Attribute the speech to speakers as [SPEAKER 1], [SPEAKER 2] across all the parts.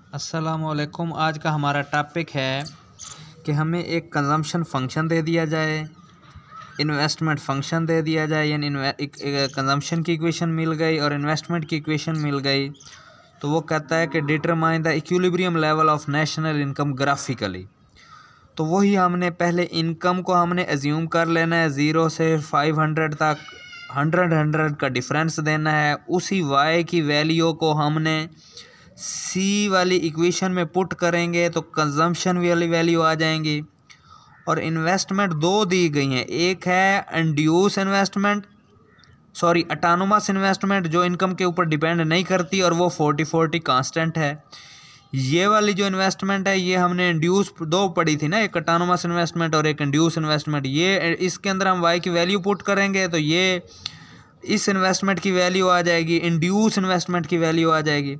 [SPEAKER 1] अस्सलामुअलैकुम। आज का हमारा टॉपिक है कि हमें एक कंजम्पशन फंक्शन दे दिया जाए, इन्वेस्टमेंट फंक्शन दे दिया जाए, यानी कंजम्पशन की इक्वेशन मिल गई और इन्वेस्टमेंट की इक्वेशन मिल गई। तो वो कहता है कि determine the equilibrium level of national income graphically. तो वही हमने पहले इनकम को हमने एज्यूम कर लेना है, 0 से 500 तक 100 का डिफरेंस देना है। उसी वाई की वैल्यू को हमने सी वाली इक्वेशन में पुट करेंगे तो कंजम्पशन वाली वैल्यू आ जाएंगी। और इन्वेस्टमेंट दो दी गई हैं, एक है induce investment, sorry autonomous investment जो इनकम के ऊपर डिपेंड नहीं करती और वो 40-40 कांस्टेंट है। ये वाली जो इन्वेस्टमेंट है ये हमने इंड्यूस दो पढ़ी थी ना, एक ऑटोनोमस इन्वेस्टमेंट और एक इंड्यूस इन्वेस्टमेंट। ये इसके अंदर हम वाई की वैल्यू पुट करेंगे तो ये इस इन्वेस्टमेंट की वैल्यू आ जाएगी, इंड्यूस इन्वेस्टमेंट की वैल्यू आ जाएगी।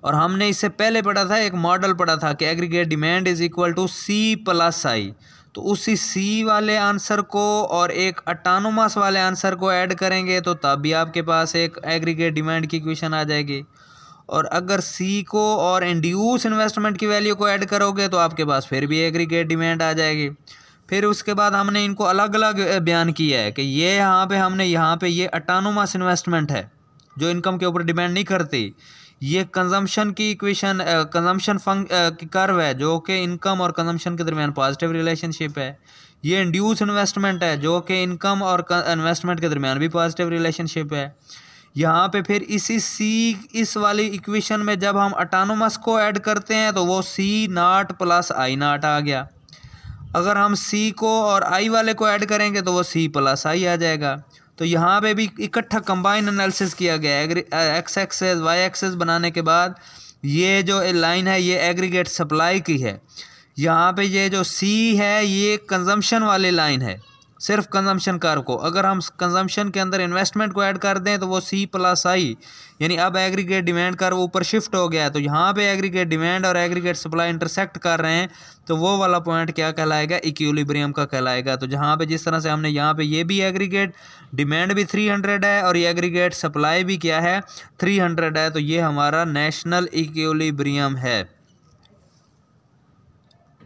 [SPEAKER 1] और हमने इससे पहले पढ़ा था, एक मॉडल पढ़ा था कि aggregate demand is equal to C plus I. तो उसी सी वाले आंसर को और एक ऑटोनोमस वाले आंसर को ऐड करेंगे तो तब भी आपके पास एक एग्रीगेट डिमांड की इक्वेशन आ जाएगी। और अगर सी को और इंड्यूस इन्वेस्टमेंट की वैल्यू को ऐड करोगे तो आपके पास फिर भी एग्रीगेट डिमांड आ जाएगी। फिर उसके बाद हमने इनको अलग अलग बयान किया है कि ये यहाँ पे ये ऑटोनोमस इन्वेस्टमेंट है जो इनकम के ऊपर डिपेंड नहीं करती। ये कंजम्पशन की इक्वेशन कंजम्पशन की कर्व है जो कि इनकम और कंजम्पशन के दरमियान पॉजिटिव रिलेशनशिप है। ये इंड्यूस इन्वेस्टमेंट है जो कि इनकम और इन्वेस्टमेंट के दरमियान भी पॉजिटिव रिलेशनशिप है। यहाँ पे फिर इस वाली इक्वेशन में जब हम ऑटोनोमस को ऐड करते हैं तो वो सी नॉट प्लस आई नॉट आ गया। अगर हम सी को और आई वाले को ऐड करेंगे तो वो सी प्लस आई आ जाएगा। तो यहाँ पे भी इकट्ठा कंबाइन एनालिसिस किया गया है। एक्स एक्सेस वाई एक्सेस बनाने के बाद ये जो लाइन है ये एग्रीगेट सप्लाई की है। यहाँ पे ये जो सी है ये कंजम्पशन वाली लाइन है, सिर्फ कंजम्पशन कर्व को। अगर हम कंजम्पशन के अंदर इन्वेस्टमेंट को ऐड कर दें तो वो सी प्लस आई, यानी अब एग्रीगेट डिमांड कर्व ऊपर शिफ्ट हो गया है। तो यहाँ पे एग्रीगेट डिमांड और एग्रीगेट सप्लाई इंटरसेक्ट कर रहे हैं तो वो वाला पॉइंट क्या कहलाएगा, इक्विलिब्रियम का कहलाएगा। तो जहाँ पे जिस तरह से हमने यहाँ पे ये भी एग्रीगेट डिमांड भी 300 है और ये एग्रीगेट सप्लाई भी क्या है 300 है, तो ये हमारा नेशनल इक्विलिब्रियम है।